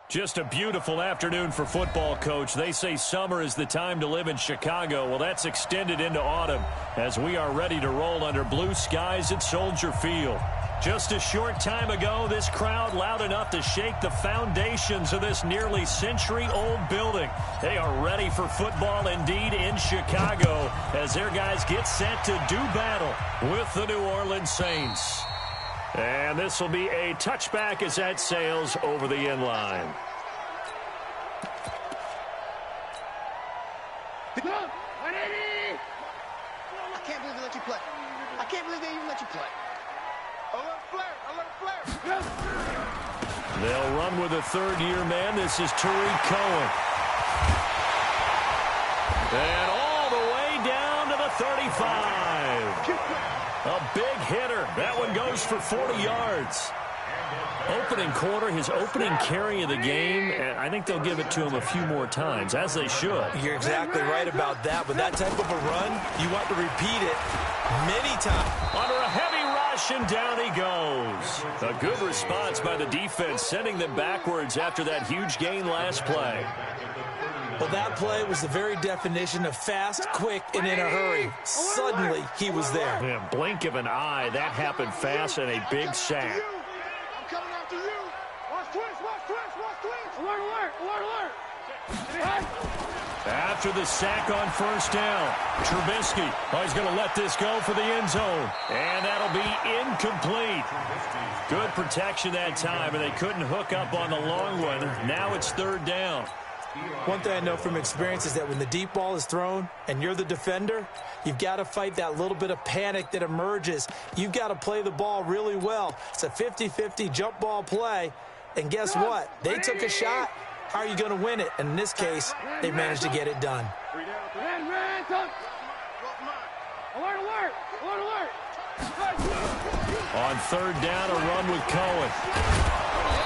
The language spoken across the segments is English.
Just a beautiful afternoon for football, Coach. They say summer is the time to live in Chicago. Well, that's extended into autumn as we are ready to roll under blue skies at Soldier Field. Just a short time ago, this crowd loud enough to shake the foundations of this nearly century-old building. They are ready for football indeed in Chicago as their guys get set to do battle with the New Orleans Saints. And this will be a touchback as that sails over the end line. I can't believe they let you play. I can't believe they even let you play. A little flare. They'll run with a third-year man. This is Tariq Cohen. And all the way down to the 35. A big hitter. That one goes for 40 yards. Opening quarter, his opening carry of the game, and I think they'll give it to him a few more times, as they should. You're exactly right about that. With that type of a run, you want to repeat it many times. Under a heavy rush, and down he goes. A good response by the defense, sending them backwards after that huge gain last play. Well, that play was the very definition of fast, quick, and in a hurry. Suddenly, he was there. Yeah, blink of an eye, that happened fast, and a big sack. I'm coming after you. Watch twist. Alert. After the sack on first down, Trubisky, he's going to let this go for the end zone. And that'll be incomplete. Good protection that time, and they couldn't hook up on the long one. Now it's third down. One thing I know from experience is that when the deep ball is thrown and you're the defender, you've got to fight that little bit of panic that emerges. You've got to play the ball really well. It's a 50-50 jump ball play. And guess what? They took a shot. How are you going to win it? And in this case, they managed to get it done. Alert. On third down, a run with Cohen.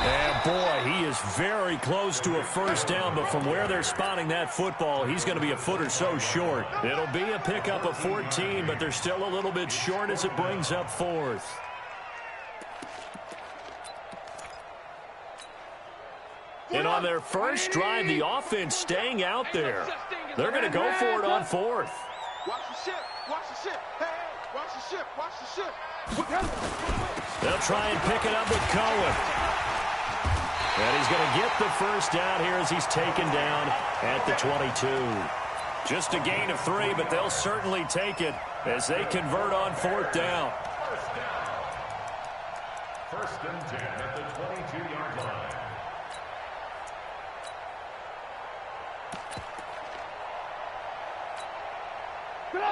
And boy, he is very close to a first down, but from where they're spotting that football, he's going to be a foot or so short. It'll be a pickup of 14, but they're still a little bit short as it brings up fourth. And on their first drive, the offense staying out there. They're going to go for it on fourth. Watch the ship. Hey, watch the ship. They'll try and pick it up with Cohen. And he's going to get the first down here as he's taken down at the 22. Just a gain of 3, but they'll certainly take it as they convert on fourth down. First and 10 at the 22-yard line.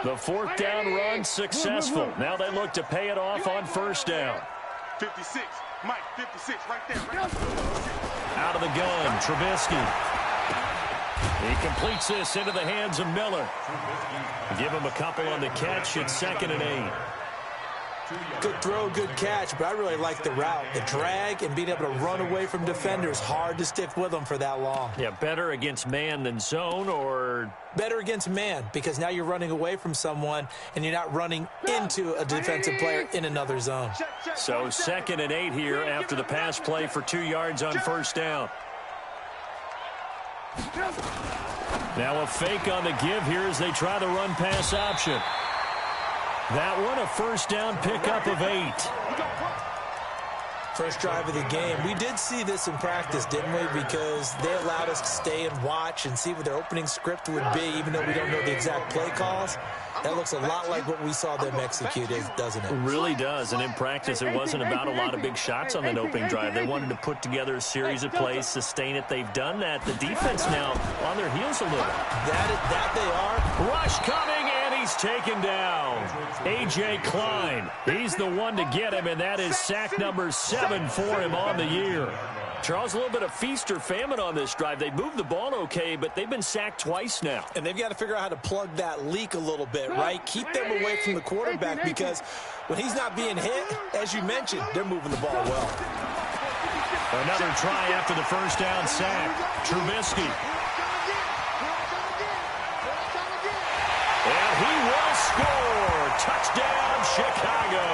The fourth down run successful. Now they look to pay it off on first down. 56, Mike, 56, right there. Out of the gun, Trubisky. He completes this into the hands of Miller. Give him a couple on the catch. It's 2nd and 8. Good throw, good catch, but I really like the route. The drag and being able to run away from defenders. Hard to stick with them for that long. Yeah, better against man than zone, or better against man, because now you're running away from someone and you're not running into a defensive player in another zone. So 2nd and 8 here after the pass play for 2 yards on first down. Now a fake on the give here as they try the run pass option. That one, a first down pickup of 8. First drive of the game. We did see this in practice, didn't we? Because they allowed us to stay and watch and see what their opening script would be, even though we don't know the exact play calls. That looks a lot like what we saw them execute, doesn't it? It really does. And in practice, it wasn't about a lot of big shots on that opening drive. They wanted to put together a series of plays, sustain it. They've done that. The defense now on their heels a little. That they are. Rush coming, and he's taken down. A.J. Klein. He's the one to get him, and that is sack number 7 for him on the year. Charles, a little bit of feast or famine on this drive. They moved the ball okay, but they've been sacked twice now. And they've got to figure out how to plug that leak a little bit, right? Keep them away from the quarterback, because when he's not being hit, as you mentioned, they're moving the ball well. Another try after the first down sack. Trubisky. And he will score. Touchdown, Chicago.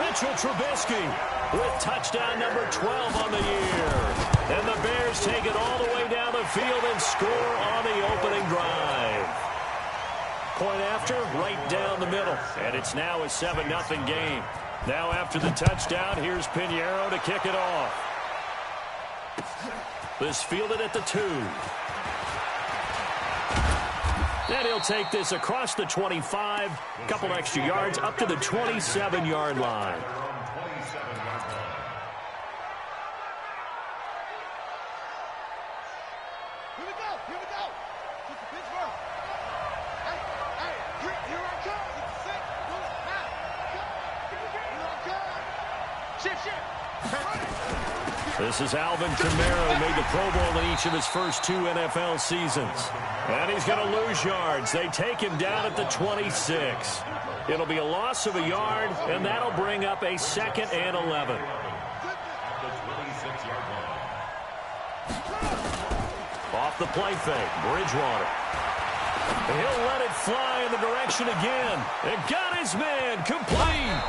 Mitchell Trubisky with touchdown number 12 on the year. And the Bears take it all the way down the field and score on the opening drive. Point after, right down the middle. And it's now a 7-0 game. Now after the touchdown, here's Pinheiro to kick it off. This fielded at the 2. And he'll take this across the 25, a couple extra yards, up to the 27-yard line. Here we go. Just a Pittsburgh. Hey, here I come. Sit, This is Alvin Kamara, who made the Pro Bowl in each of his first 2 NFL seasons. And he's going to lose yards. They take him down at the 26. It'll be a loss of a yard, and that'll bring up a 2nd and 11. Off the play fake, Bridgewater. He'll let it fly in the direction again. It got his man complete.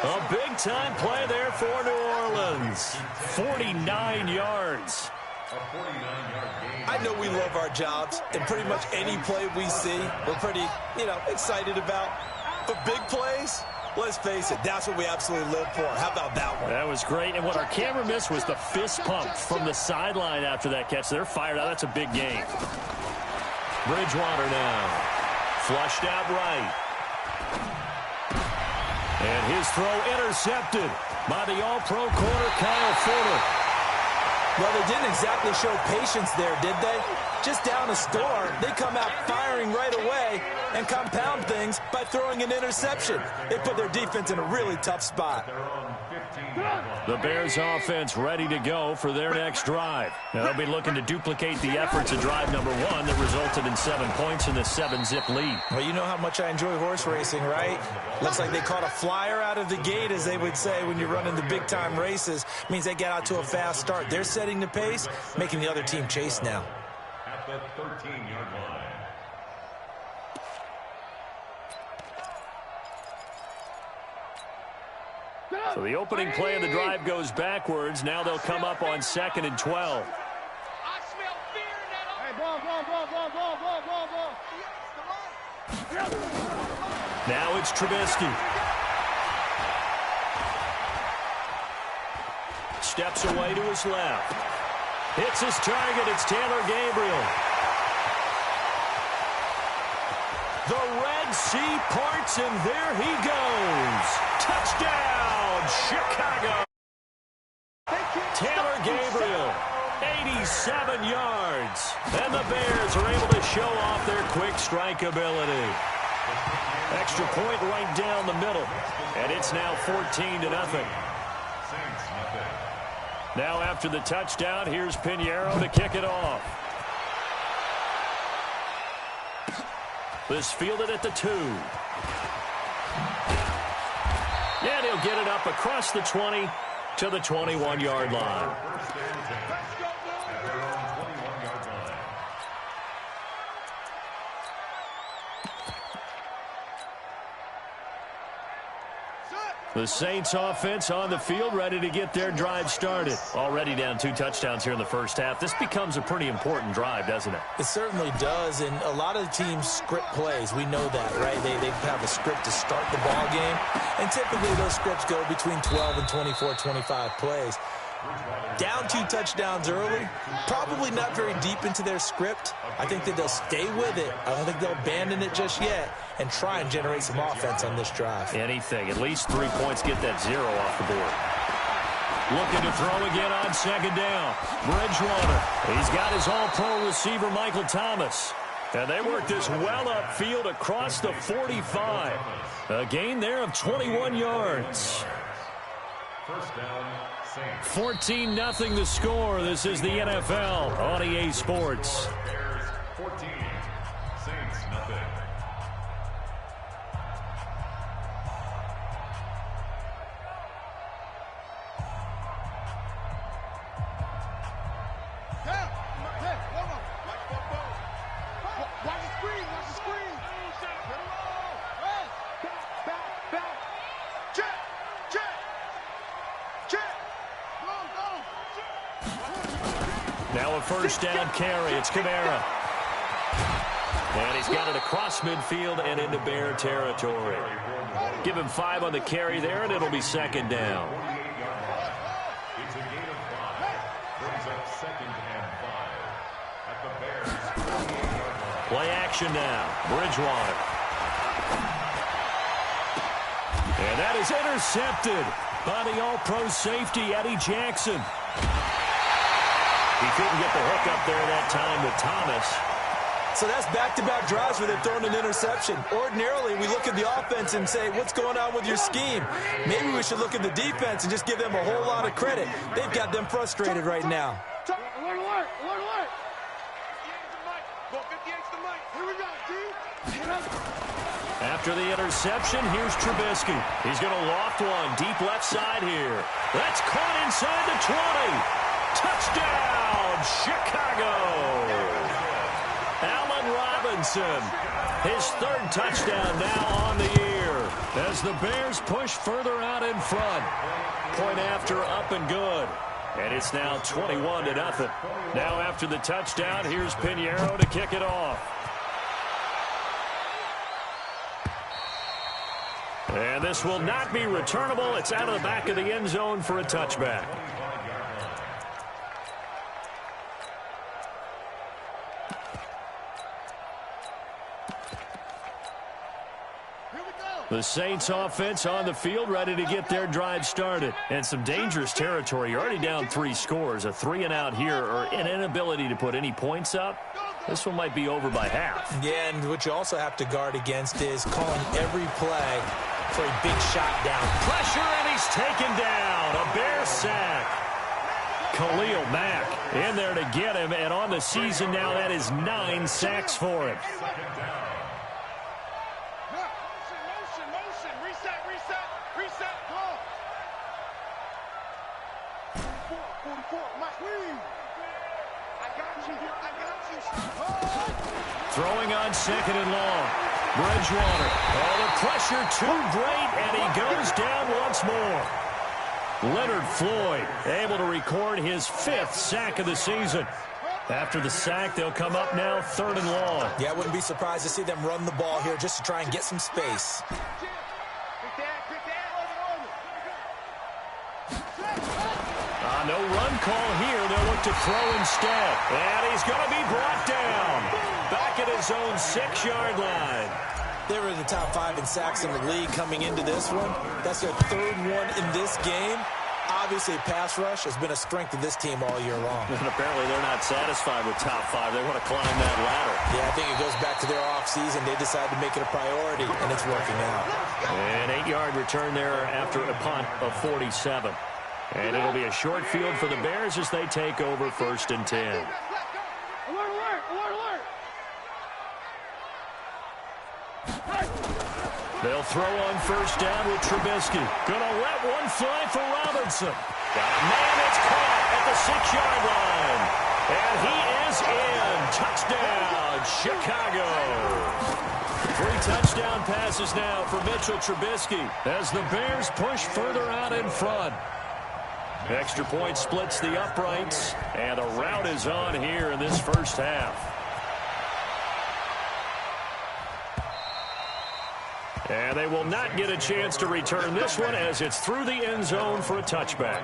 A big-time play there for New Orleans. 49 yards. I know we love our jobs, and pretty much any play we see, we're pretty, excited about. But big plays, let's face it, that's what we absolutely live for. How about that one? That was great, and what our camera missed was the fist pump from the sideline after that catch. They're fired out. That's a big game. Bridgewater now. Flushed out right. And his throw intercepted by the All-Pro corner, Kyle Fuller. Well, they didn't exactly show patience there, did they? Just down a score, they come out firing right away and compound things by throwing an interception. They put their defense in a really tough spot. The Bears offense ready to go for their next drive. Now, they'll be looking to duplicate the efforts of drive number 1 that resulted in 7 points in the 7-zip lead. Well, you know how much I enjoy horse racing, right? Looks like they caught a flyer out of the gate, as they would say when you're running the big-time races. It means they get out to a fast start. They're setting the pace, making the other team chase now. At the 13-yard line. So the opening play of the drive goes backwards. Now they'll come up on 2nd and 12. Now it's Trubisky. Steps away to his left. Hits his target. It's Taylor Gabriel. The Red Sea parts, and there he goes. Touchdown, Chicago. Taylor Gabriel, 87 yards. And the Bears are able to show off their quick strike ability. Extra point right down the middle. And it's now 14-0. Now after the touchdown, here's Pinheiro to kick it off. This fielded at the 2. And he'll get it up across the 20 to the 21-yard line. The Saints offense on the field, ready to get their drive started. Already down 2 touchdowns here in the first half. This becomes a pretty important drive, doesn't it? It certainly does, and a lot of the teams script plays. We know that, right? They have a script to start the ball game, and typically those scripts go between 12 and 24, 25 plays. Down 2 touchdowns early, probably not very deep into their script. I think that they'll stay with it. I don't think they'll abandon it just yet and try and generate some offense on this drive. Anything. At least 3 points, get that 0 off the board. Looking to throw again on 2nd down. Bridgewater. He's got his all-pro receiver, Michael Thomas. And they work this well upfield across the 45. A gain there of 21 yards. First down, Saints. 14-0 the score. This is the NFL on EA Sports. Bears 14, Saints nothing. Watch the screen. Check. Now a first down carry. It's Kamara. And he's got it across midfield and into Bear territory. Give him 5 on the carry there, and it'll be second down. It's a gain of 5. Brings up second and 5 at the Bears' 48-yard line. Play action now. Bridgewater. And that is intercepted by the all-pro safety, Eddie Jackson. He couldn't get the hook up there that time with Thomas. So that's back-to-back drives where they've thrown an interception. Ordinarily, we look at the offense and say, what's going on with your scheme? Maybe we should look at the defense and just give them a whole lot of credit. They've got them frustrated right now. Alert, alert, alert, alert. 58's the mic. Go 58's the mic. Here we go, D. After the interception, here's Trubisky. He's going to loft one deep left side here. That's caught inside the 20. Touchdown, Chicago. Allen Robinson, his 3rd touchdown now on the year as the Bears push further out in front. Point after up and good. And it's now 21-0. Now after the touchdown, here's Pinheiro to kick it off. And this will not be returnable. It's out of the back of the end zone for a touchback. The Saints offense on the field, ready to get their drive started. And some dangerous territory. You're already down 3 scores. A 3-and-out here, or an inability to put any points up. This one might be over by half. Yeah, and what you also have to guard against is calling every play for a big shot down. Pressure, and he's taken down. A Bear sack. Khalil Mack in there to get him. And on the season now, that is 9 sacks for him. Throwing on 2nd and long. Bridgewater. Oh, the pressure too great, and he goes down once more. Leonard Floyd able to record his 5th sack of the season. After the sack, they'll come up now 3rd and long. Yeah, I wouldn't be surprised to see them run the ball here just to try and get some space. No run call here. They'll look to throw instead. And he's going to be brought down. Back at his own 6-yard line. They were in the top 5 in sacks in the league coming into this one. That's their 3rd one in this game. Obviously, pass rush has been a strength of this team all year long. And apparently they're not satisfied with top 5. They want to climb that ladder. Yeah, I think it goes back to their offseason. They decided to make it a priority, and it's working out. An 8-yard return there after a punt of 47. And it'll be a short field for the Bears as they take over 1st and 10. Alert, alert, alert, alert. They'll throw on 1st down with Trubisky. Gonna let one fly for Robinson. Got a man that's caught at the 6-yard line. And he is in. Touchdown, Chicago. 3 touchdown passes now for Mitchell Trubisky as the Bears push further out in front. Extra point splits the uprights, and a rout is on here in this first half. And they will not get a chance to return this one as it's through the end zone for a touchback.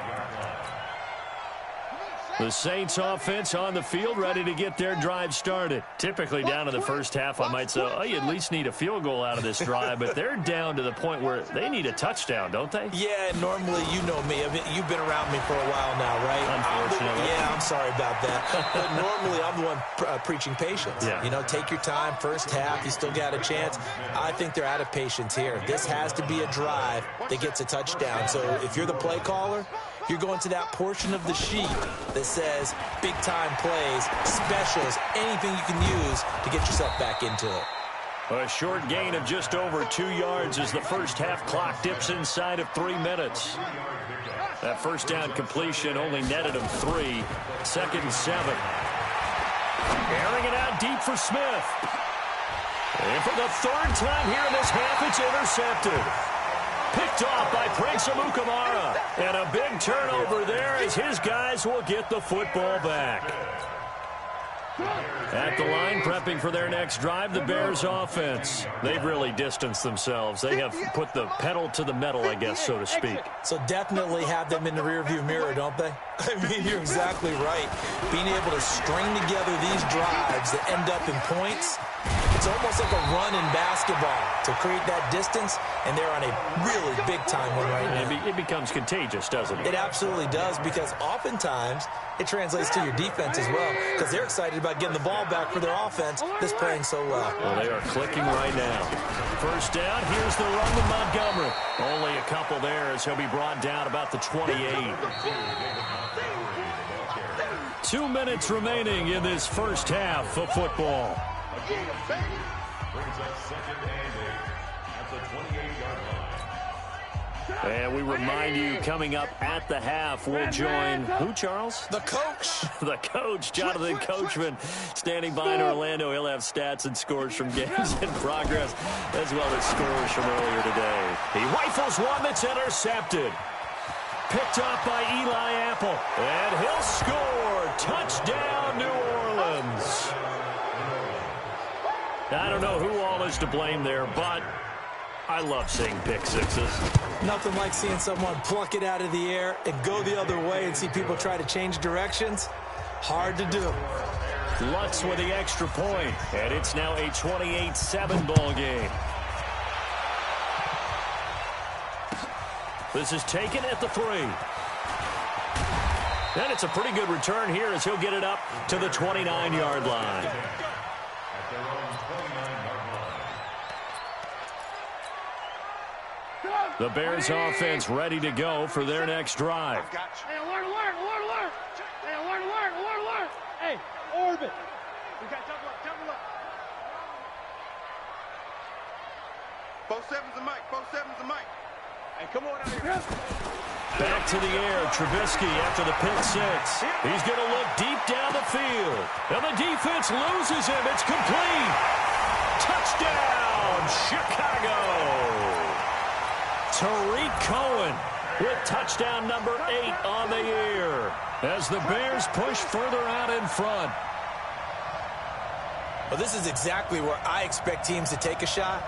The Saints offense on the field ready to get their drive started. Typically down in the first half, I might say, oh, you at least need a field goal out of this drive, but they're down to the point where they need a touchdown, don't they? Yeah, normally, you know me. You've been around me for a while now, right? Unfortunately. I'm sorry about that. But normally, I'm the one preaching patience. Yeah. You know, take your time. First half, you still got a chance. I think they're out of patience here. This has to be a drive that gets a touchdown. So if you're the play caller, you're going to that portion of the sheet that says big-time plays, specials, anything you can use to get yourself back into it. A short gain of just over 2 yards as the first half clock dips inside of 3 minutes. That first down completion only netted him 3. 2nd and 7. Airing it out deep for Smith. And for the 3rd time here in this half, it's intercepted. Picked off by Prince Amukamara. And a big turnover there as his guys will get the football back. At the line, prepping for their next drive, the Bears offense. They've really distanced themselves. They have put the pedal to the metal, I guess, so to speak. So definitely have them in the rearview mirror, don't they? I mean, you're exactly right. Being able to string together these drives that end up in points, it's almost like a run in basketball to create that distance, and they're on a really big-time one right now. It becomes contagious, doesn't it? It absolutely does, because oftentimes it translates to your defense as well, because they're excited about getting the ball back for their offense that's playing so well. Well, they are clicking right now. First down, here's the run with Montgomery. Only a couple there as he'll be brought down about the 28. 2 minutes remaining in this first half of football. Brings up second and 8 at the 28-yard line. And we remind you, coming up at the half, we'll join who, Charles? The coach. The coach, Jonathan Coachman, standing by in Orlando. He'll have stats and scores from games in progress, as well as scores from earlier today. He rifles one that's intercepted. Picked up by Eli Apple. And he'll score. Touchdown, New Orleans. I don't know who all is to blame there, but I love seeing pick sixes. Nothing like seeing someone pluck it out of the air and go the other way and see people try to change directions. Hard to do. Lutz with the extra point, and it's now a 28-7 ball game. This is taken at the 3. And it's a pretty good return here as he'll get it up to the 29-yard line. The Bears offense ready to go for their next drive. Hey, alert. Hey, alert. Hey, orbit. We got double up. 4-7's a mic. Hey, come on out here. Back to the air, Trubisky after the pick six. He's going to look deep down the field. And the defense loses him. It's complete. Touchdown, Chicago. Tariq Cohen with touchdown number 8 on the year as the Bears push further out in front. Well, this is exactly where I expect teams to take a shot.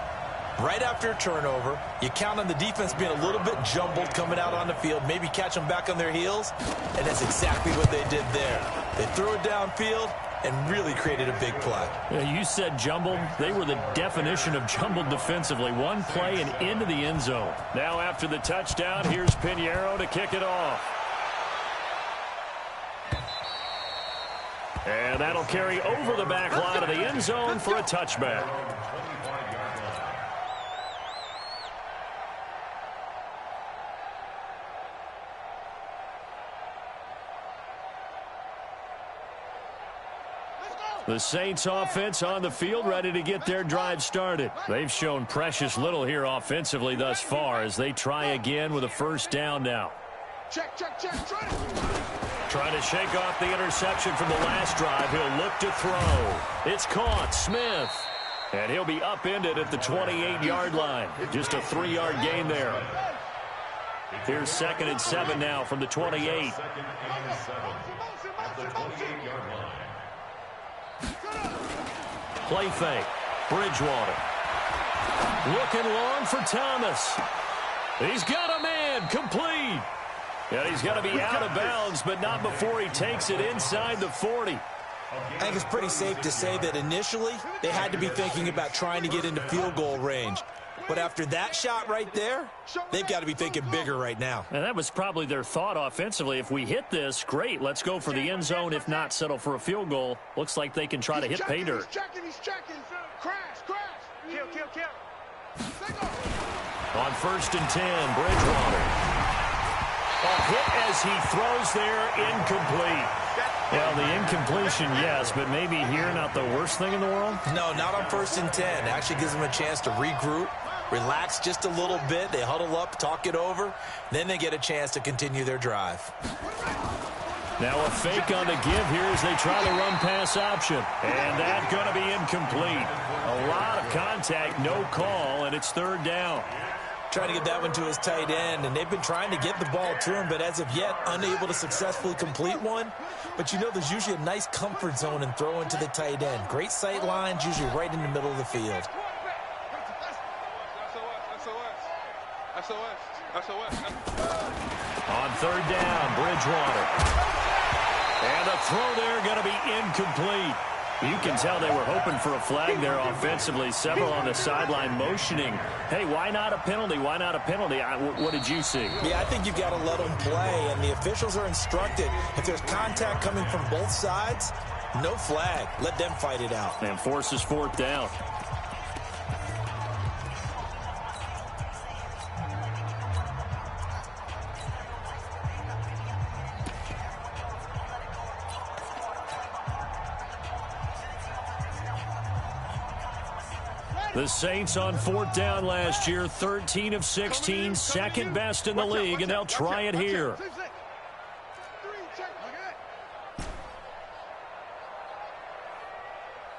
Right after a turnover, you count on the defense being a little bit jumbled coming out on the field, maybe catch them back on their heels, and that's exactly what they did there. They threw it downfield and really created a big play. You said jumbled. They were the definition of jumbled defensively. One play and into the end zone. Now after the touchdown, here's Pinheiro to kick it off. And that'll carry over the back line of the end zone for a touchback. The Saints offense on the field ready to get their drive started. They've shown precious little here offensively thus far as they try again with a first down now. Check. Trying to shake off the interception from the last drive. He'll look to throw. It's caught. Smith. And he'll be upended at the 28-yard line. Just a 3-yard gain there. Here's 2nd and 7 now from the 28. 2nd and 7 at the 28-yard line. Play fake. Bridgewater. Looking long for Thomas. He's got a man. Complete. And he's got to be out of bounds, but not before he takes it inside the 40. I think it's pretty safe to say that initially they had to be thinking about trying to get into field goal range. But after that shot right there, they've got to be thinking bigger right now. And that was probably their thought offensively. If we hit this, great, let's go for the end zone. If not, settle for a field goal. Looks like they can try to hit pay dirt. He's checking. Crash. Kill. On 1st and 10, Bridgewater. A hit as he throws there, incomplete. Well, the incompletion, yes, but maybe here not the worst thing in the world? No, not on 1st and 10. Actually gives them a chance to regroup, relax just a little bit. They huddle up, talk it over. Then they get a chance to continue their drive. Now a fake on the give here as they try the run pass option. And that's going to be incomplete. A lot of contact, no call, and it's 3rd down. trying to get that one to his tight end, and they've been trying to get the ball to him, but as of yet, unable to successfully complete one. But you know there's usually a nice comfort zone in throwing to the tight end. Great sight lines, usually right in the middle of the field. On third down, Bridgewater. And a throw there going to be incomplete. You can tell they were hoping for a flag there offensively. Several on the sideline motioning. Hey, why not a penalty? Why not a penalty? What did you see? Yeah, I think you've got to let them play, and the officials are instructed. If there's contact coming from both sides, no flag. Let them fight it out. And forces fourth down. The Saints on fourth down last year, 13 of 16, second best in the league, and they'll try it here.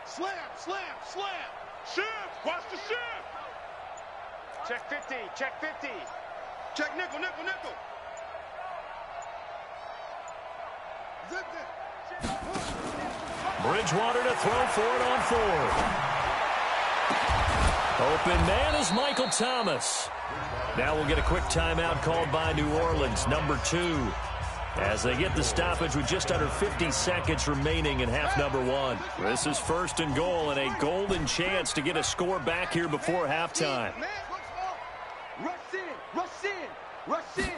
Slam, slam, slam. Shift, watch the shift. Check 50, check 50. Check nickel, nickel, nickel. Zip it. Bridgewater to throw for it on fourth. Open man is Michael Thomas. Now we'll get a quick timeout called by New Orleans, number 2, as they get the stoppage with just under 50 seconds remaining in half number 1. This is first and goal and a golden chance to get a score back here before halftime. Rush in, rush in, rush in.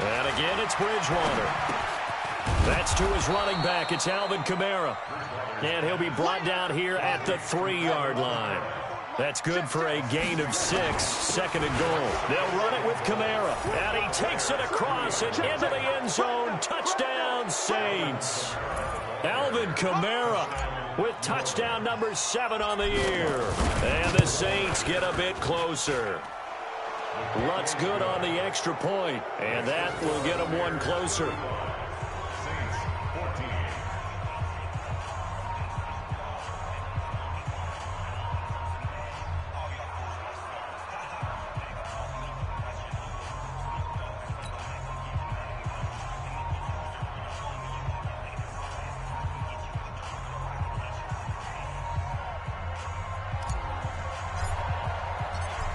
And again, it's Bridgewater. That's to his running back. It's Alvin Kamara. And he'll be brought down here at the 3-yard line. That's good for a gain of 6, second and goal. They'll run it with Kamara. And he takes it across and into the end zone. Touchdown, Saints. Alvin Kamara with touchdown number 7 on the year. And the Saints get a bit closer. Lutz good on the extra point, and that will get them one closer.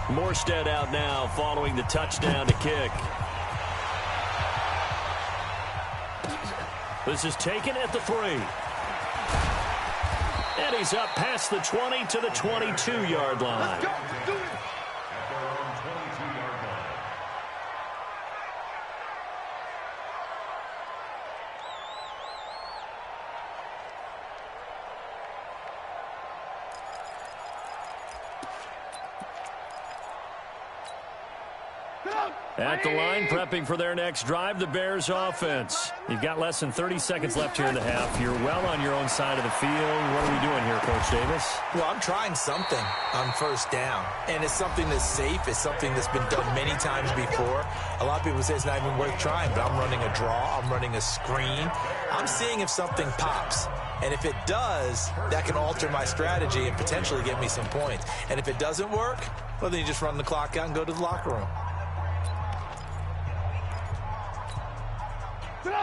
Morstead out now following the touchdown to kick. This is taken at the 3. And he's up past the 20 to the 22-yard line. At the line, prepping for their next drive, the Bears offense. You've got less than 30 seconds left here in the half. You're well on your own side of the field. What are we doing here, Coach Davis? Well, I'm trying something on first down, and it's something that's safe. It's something that's been done many times before. A lot of people say it's not even worth trying, but I'm running a draw. I'm running a screen. I'm seeing if something pops. And if it does, that can alter my strategy and potentially get me some points. And if it doesn't work, well, then you just run the clock out and go to the locker room.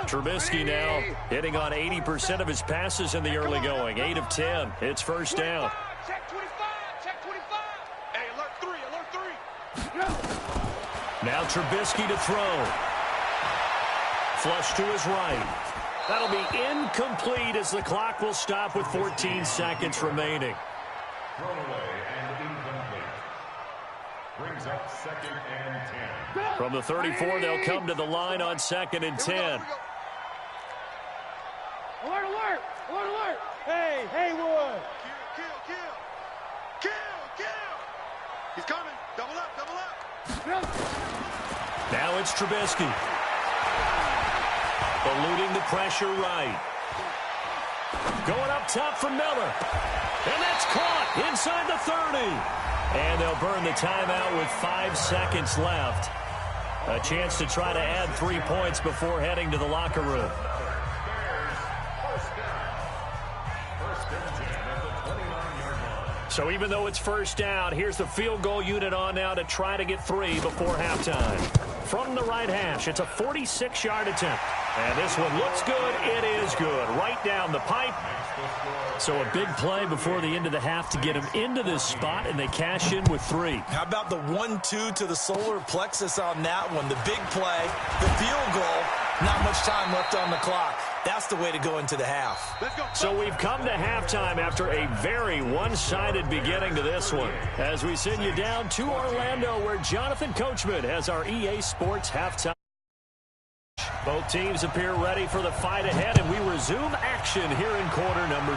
Trubisky now hitting on 80% of his passes in the early going. 8 of 10. It's first down. Check 25, check 25. Hey, alert 3, alert 3. Now Trubisky to throw. Flush to his right. That'll be incomplete as the clock will stop with 14 seconds remaining. Thrown away and incomplete. Brings up second and 10. From the 34, they'll come to the line on second and 10. Alert, alert, alert, alert. Hey, Haywood. Kill, kill, kill. Kill, kill. He's coming. Double up, double up. Now it's Trubisky. Eluding the pressure right. Going up top for Miller. And that's caught inside the 30. And they'll burn the timeout with 5 seconds left. A chance to try to add 3 points before heading to the locker room. So even though it's first down, here's the field goal unit on now to try to get 3 before halftime. From the right hash, it's a 46-yard attempt. And this one looks good. It is good. Right down the pipe. So a big play before the end of the half to get him into this spot, and they cash in with 3. How about the 1-2 to the solar plexus on that one? The big play, the field goal, not much time left on the clock. That's the way to go into the half. So we've come to halftime after a very one-sided beginning to this one. As we send you down to Orlando, where Jonathan Coachman has our EA Sports halftime. Both teams appear ready for the fight ahead, and we resume action here in quarter number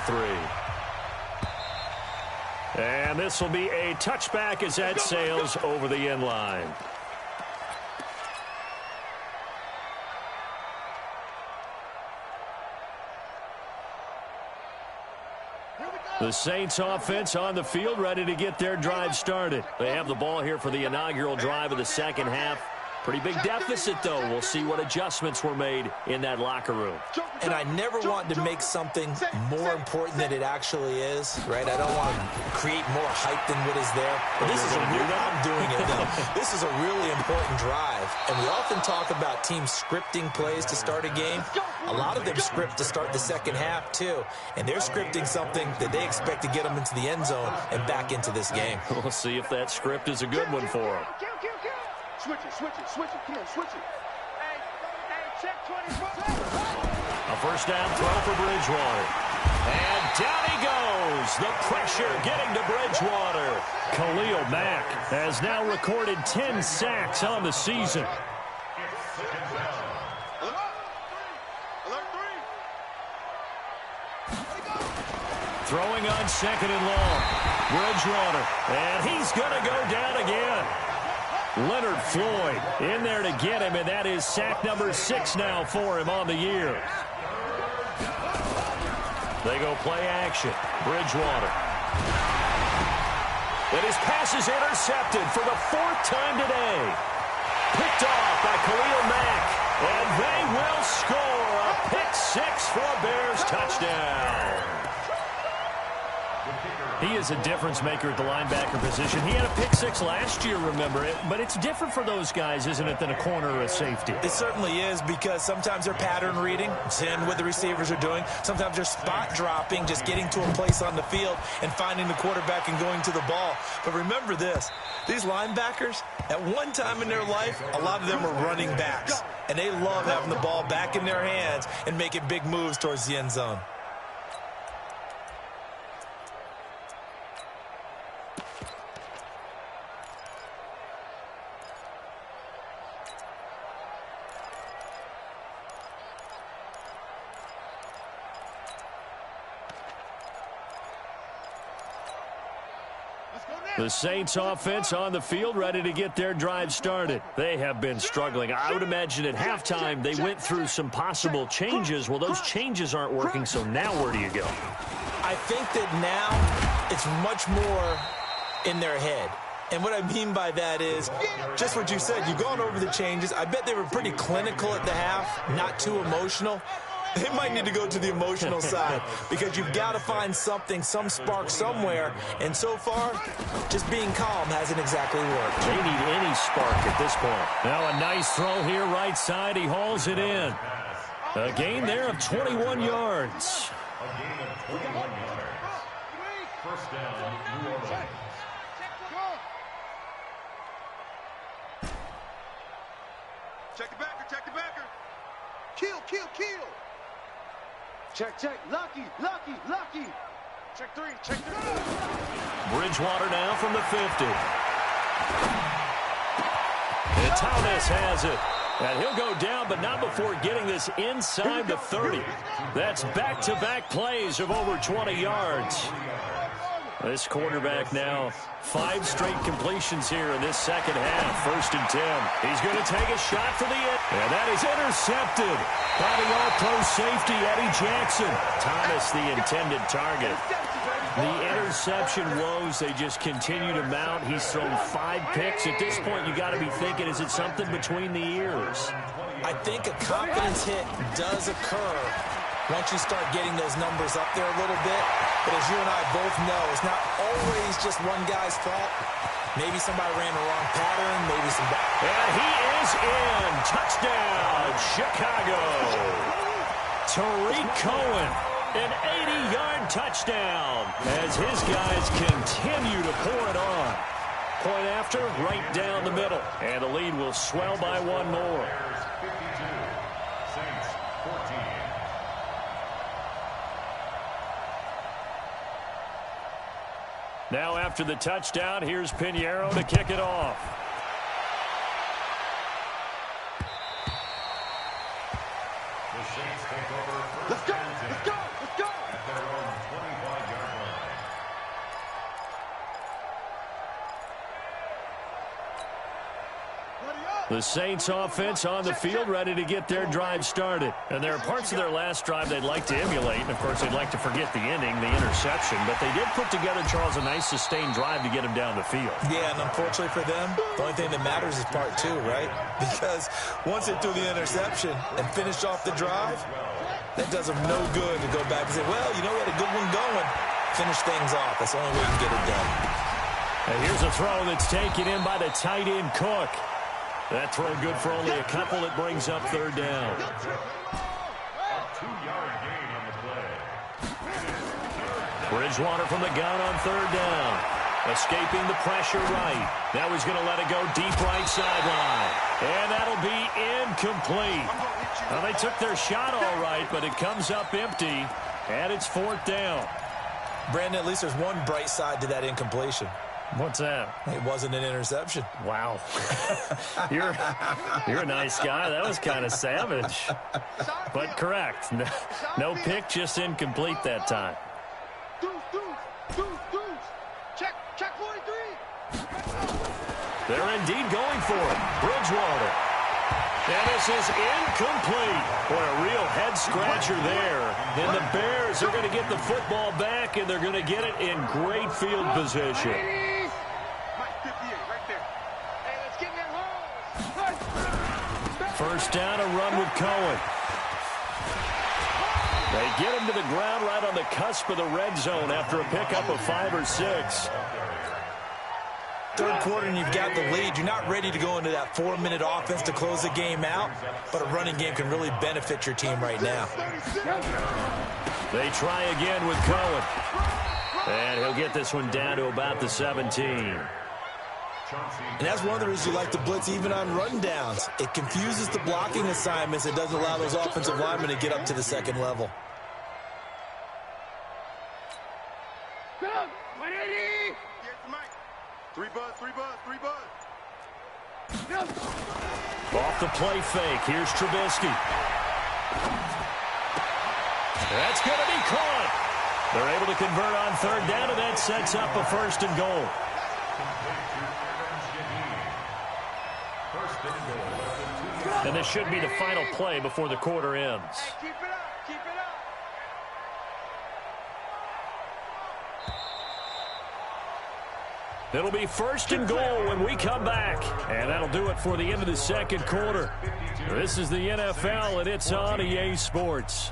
3. And this will be a touchback as that sails over the end line. The Saints offense on the field, ready to get their drive started. They have the ball here for the inaugural drive of the second half. Pretty big deficit, though. We'll see what adjustments were made in that locker room. And I never want to make something more important than it actually is, right? I don't want to create more hype than what is there. But this is a real, I'm doing it, though. This is a really important drive. And we often talk about teams scripting plays to start a game. A lot of them script to start the second half, too. And they're scripting something that they expect to get them into the end zone and back into this game. We'll see if that script is a good one for them. Switch it. Come on, switch it. Hey, check 24. A first down throw for Bridgewater. And down he goes. The pressure getting to Bridgewater. Khalil Mack has now recorded 10 sacks on the season. Throwing on second and long. Bridgewater. And he's going to go down again. Leonard Floyd in there to get him, and that is sack number 6 now for him on the year. They go play action. Bridgewater. And his pass is intercepted for the 4th time today. Picked off by Khalil Mack, and they will score a pick 6 for a Bears touchdown. He is a difference maker at the linebacker position. He had a pick 6 last year, remember it. But it's different for those guys, isn't it, than a corner or a safety? It certainly is, because sometimes they're pattern reading, seeing what the receivers are doing. Sometimes they're spot dropping, just getting to a place on the field and finding the quarterback and going to the ball. But remember this, these linebackers, at one time in their life, a lot of them were running backs. And they love having the ball back in their hands and making big moves towards the end zone. The Saints offense on the field, ready to get their drive started. They have been struggling. I would imagine at halftime they went through some possible changes. Well, those changes aren't working, so now where do you go? I think that now it's much more in their head. And what I mean by that is just what you said. You've gone over the changes. I bet they were pretty clinical at the half, not too emotional. They might need to go to the emotional side, because you've got to find something, some spark somewhere. And so far, just being calm hasn't exactly worked. They need any spark at this point. Now a nice throw here right side. He hauls it in. A gain there of 21 yards. A gain of 21 yards. First down, New Orleans. Check the backer. Kill. Check. Lucky. Check 3. Bridgewater now from the 50. And Thomas has it. And he'll go down, but not before getting this inside the 30. That's back-to-back plays of over 20 yards. This quarterback now 5 straight completions here in this second half. 1st and 10. He's going to take a shot for the end. And that is intercepted by the all-pro safety, Eddie Jackson. Thomas, the intended target. The interception woes, they just continue to mount. He's thrown 5 picks. At this point, you got to be thinking, is it something between the ears? I think a confidence hit does occur once you start getting those numbers up there a little bit. But as you and I both know, it's not always just one guy's fault. Maybe somebody ran the wrong pattern, maybe some bad. And he is in. Touchdown, Chicago. Tariq Cohen, an 80-yard touchdown as his guys continue to pour it on. Point after, right down the middle. And the lead will swell by one more. Bears 52, Saints 14. Now after the touchdown, here's Pinheiro to kick it off. The Saints take over first Let's go, and 10 let's go, let's go. at their own 25-yard line. The Saints offense on the field ready to get their drive started. And there are parts of their last drive they'd like to emulate. And, of course, they'd like to forget the ending, the interception. But they did put together, Charles, a nice sustained drive to get him down the field. Yeah, and unfortunately for them, the only thing that matters is part two, right? Because once they threw the interception and finished off the drive, that does them no good to go back and say, well, you know, we had a good one going. Finish things off. That's the only way you can get it done. And here's a throw that's taken in by the tight end Cook. That throw good for only a couple. It brings up third down. A 2-yard gain on the play. Bridgewater from the gun on third down. Escaping the pressure right. Now he's going to let it go deep right sideline. And that'll be incomplete. Well, they took their shot all right, but it comes up empty. And it's fourth down. Brandon, at least there's one bright side to that incompletion. What's that? It wasn't an interception. Wow. You're a nice guy. That was kind of savage. But correct. No pick, just incomplete that time. Check 43. They're indeed going for it. Bridgewater. And this is incomplete. Boy, a real head-scratcher there. And the Bears are going to get the football back, and they're going to get it in great field position. First down, a run with Cohen. They get him to the ground right on the cusp of the red zone after a pickup of 5 or 6. Third quarter and you've got the lead. You're not ready to go into that 4-minute offense to close the game out, but a running game can really benefit your team right now. They try again with Cohen. And he'll get this one down to about the 17. And that's one of the reasons you like to blitz even on run downs. It confuses the blocking assignments. It doesn't allow those offensive linemen to get up to the second level. Three buzz. Off the play fake. Here's Trubisky. That's going to be caught. They're able to convert on third down, and that sets up a first and goal. And this should be the final play before the quarter ends. Keep it up. It'll be first and goal when we come back. And that'll do it for the end of the second quarter. This is the NFL, and it's on EA Sports.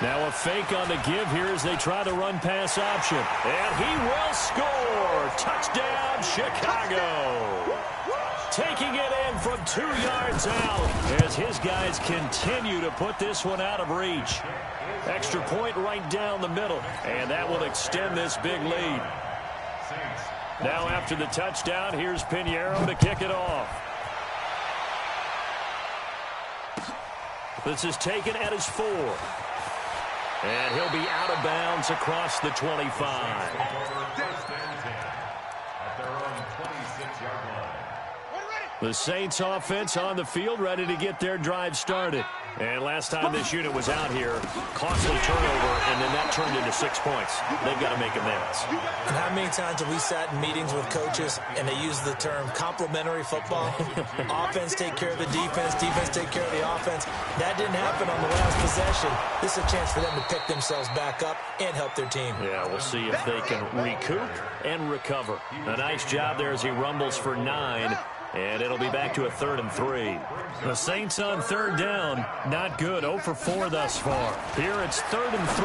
Now a fake on the give here as they try the run-pass option. And he will score. Touchdown, Chicago. Taking it in from 2 yards out as his guys continue to put this one out of reach. Extra point right down the middle, and that will extend this big lead. Now after the touchdown, here's Pinheiro to kick it off. This is taken at his 4. And he'll be out of bounds across the 25. The Saints offense on the field ready to get their drive started. And last time this unit was out here, costly turnover, and then that turned into 6 points. They've got to make amends. And how many times have we sat in meetings with coaches and they use the term complementary football? Offense take care of the defense, defense take care of the offense. That didn't happen on the last possession. This is a chance for them to pick themselves back up and help their team. Yeah, we'll see if they can recoup and recover. A nice job there as he rumbles for 9. And it'll be back to a 3rd and 3. The Saints on 3rd down. Not good. 0 for 4 thus far. Here it's 3rd and 3.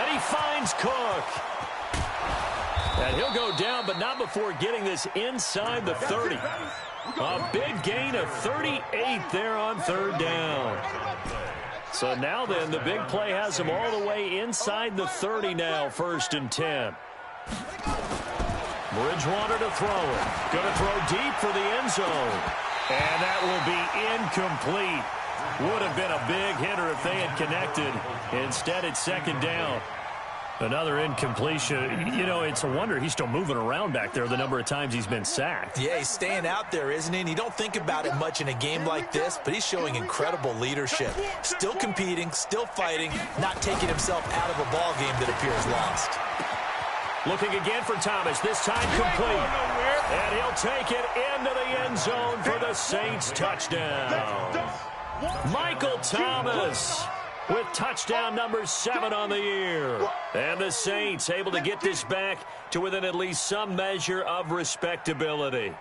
And he finds Cook. And he'll go down, but not before getting this inside the 30. A big gain of 38 there on 3rd down. So now then, the big play has him all the way inside the 30 now, 1st and 10. Bridgewater to throw it. Going to throw deep for the end zone. And that will be incomplete. Would have been a big hitter if they had connected. Instead, it's 2nd down. Another incompletion. You know, it's a wonder he's still moving around back there the number of times he's been sacked. Yeah, he's staying out there, isn't he? And you don't think about it much in a game like this, but he's showing incredible leadership. Still competing, still fighting, not taking himself out of a ball game that appears lost. Looking again for Thomas, this time complete. And he'll take it into the end zone for the Saints touchdown. Michael Thomas with touchdown number 7 on the year. And the Saints able to get this back to within at least some measure of respectability.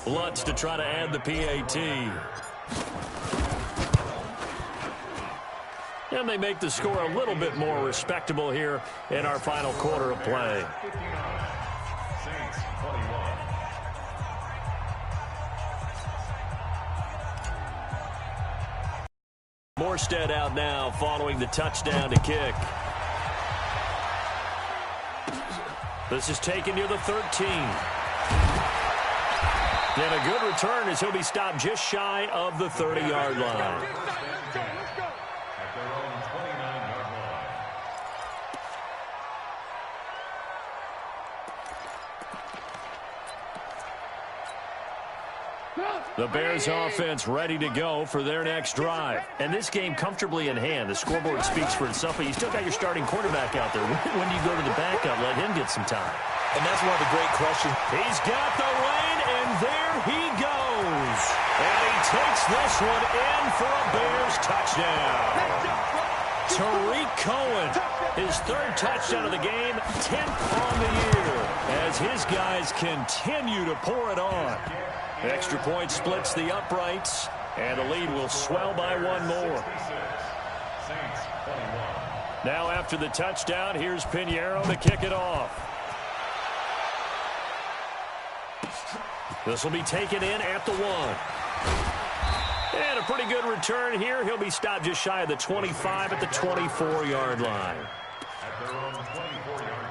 Lutz to try to add the PAT. And they make the score a little bit more respectable here in our final quarter of play. Morstead out now following the touchdown to kick. This is taken near the 13. And a good return as he'll be stopped just shy of the 30-yard line. The Bears offense ready to go for their next drive. And this game comfortably in hand. The scoreboard speaks for itself, but you still got your starting quarterback out there. When do you go to the backup? Let him get some time. And that's one of the great questions. He's got the lane, and there he goes. And he takes this one in for a Bears touchdown. Tariq Cohen, his 3rd touchdown of the game, 10th on the year, as his guys continue to pour it on. Extra point splits the uprights, and the lead will swell by 1 more. Now after the touchdown, here's Pinheiro to kick it off. This will be taken in at the 1. And a pretty good return here. He'll be stopped just shy of the 25 at the 24-yard line. At their own 24-yard line.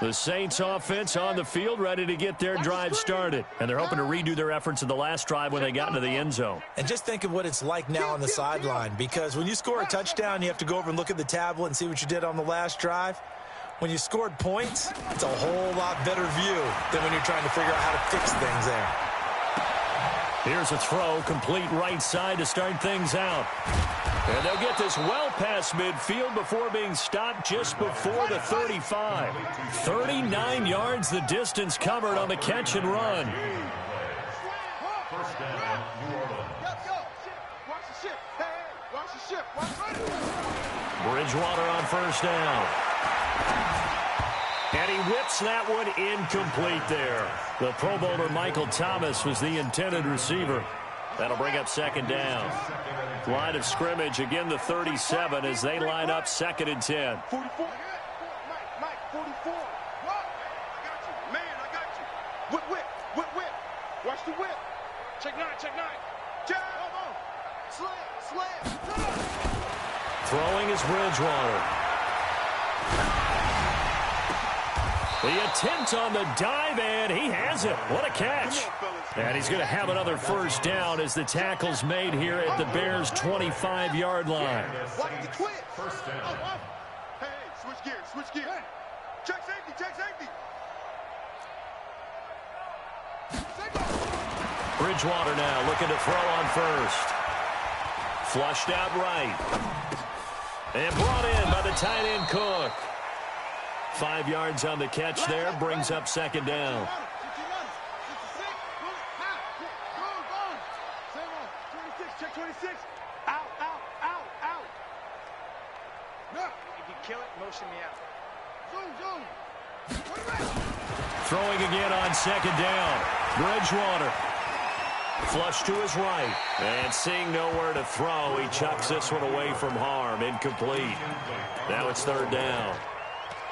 The Saints offense on the field ready to get their drive started. And they're hoping to redo their efforts in the last drive when they got into the end zone. And just think of what it's like now on the sideline, because when you score a touchdown, you have to go over and look at the tablet and see what you did on the last drive. When you scored points, it's a whole lot better view than when you're trying to figure out how to fix things there. Here's a throw, complete right side to start things out. And they'll get this well past midfield before being stopped just before the 35. 39 yards the distance covered on the catch and run. First down, New Orleans. Watch the ship. Hey, watch the ship. Watch it. Bridgewater on first down. And he whips that one incomplete there. The Pro Bowler Michael Thomas was the intended receiver. That'll bring up 2nd down. Line of scrimmage, again the 37 as they line up 2nd and 10. 44. Mike, 44. What? I got you. Man, I got you. Whip. Watch the whip. Check 9. Jab. Come on. Slam. Throwing is Bridgewater. The attempt on the dive, and he has it. What a catch. Come on, fellas. And he's going to have another first down as the tackle's made here at the Bears' 25-yard line. Watch the twitch. First down. Hey, switch gears, switch gears. Check safety, check safety. Bridgewater now looking to throw on first. Flushed out right. And brought in by the tight end Cook. 5 yards on the catch there, brings up second down. Check 26. Out, out, out, out. If you kill it, motion me out. Throwing again on second down. Bridgewater. Flush to his right. And seeing nowhere to throw, he chucks this one away from harm. Incomplete. Now it's third down.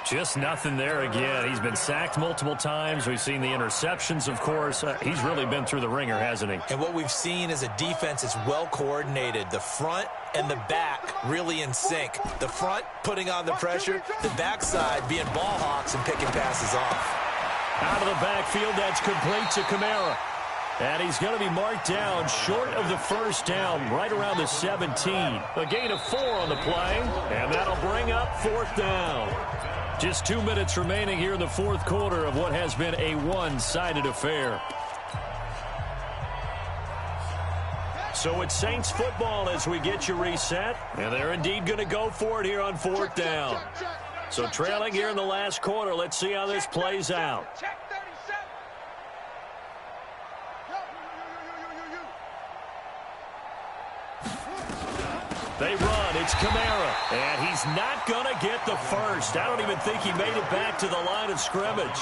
Just nothing there again. He's been sacked multiple times. We've seen the interceptions, of course. He's really been through the ringer, hasn't he? And what we've seen is a defense that's well coordinated. The front and the back really in sync. The front putting on the pressure, the backside being ball hawks and picking passes off. Out of the backfield, that's complete to Kamara. And he's going to be marked down short of the first down, right around the 17. A gain of 4 on the play, and that'll bring up fourth down. Just 2 minutes remaining here in the fourth quarter of what has been a one-sided affair. So it's Saints football as we get you reset, and they're indeed going to go for it here on fourth down. So trailing here in the last quarter, let's see how this plays out. They run. It's Kamara. And he's not going to get the first. I don't even think he made it back to the line of scrimmage.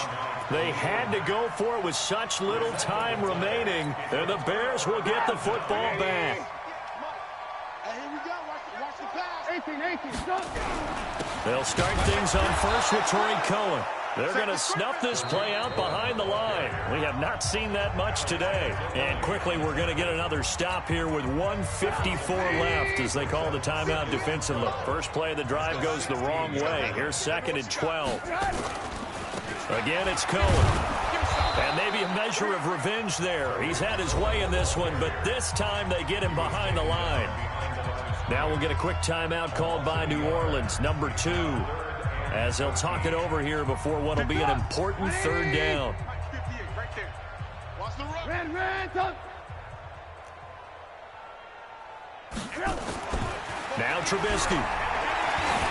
They had to go for it with such little time remaining. And the Bears will get the football back. Hey, here we go. Watch the pass. 18. They'll start things on first with Torrey Cohen. They're going to snuff this play out behind the line. We have not seen that much today. And quickly, we're going to get another stop here with 1:54 left as they call the timeout defensively. First play of the drive goes the wrong way. Here's second and 12. Again, it's Cohen. And maybe a measure of revenge there. He's had his way in this one, but this time they get him behind the line. Now we'll get a quick timeout called by New Orleans, number 2. As they'll talk it over here before what will be an important third down. Now Trubisky.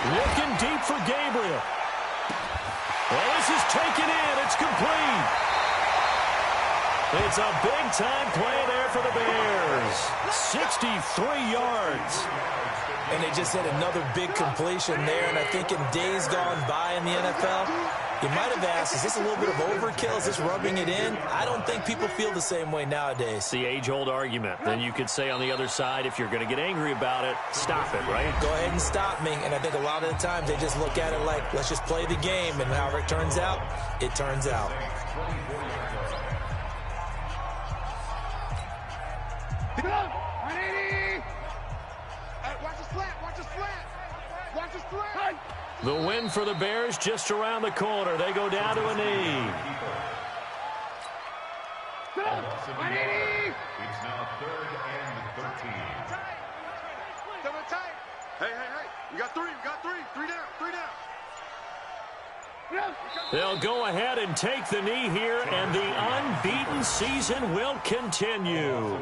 Looking deep for Gabriel. Well, this is taken in. It's complete. It's a big-time play there for the Bears. 63 yards. And they just had another big completion there. And I think in days gone by in the NFL, you might have asked, is this a little bit of overkill? Is this rubbing it in? I don't think people feel the same way nowadays. It's the age-old argument. Then you could say on the other side, if you're going to get angry about it, stop it, right? Go ahead and stop me. And I think a lot of the times they just look at it like, let's just play the game. And however it turns out, it turns out. The win for the Bears just around the corner. They go down to a knee. It's now 3rd and 13. Hey. We got 3. We got 3. 3 down. 3 down. They'll go ahead and take the knee here, and the unbeaten season will continue.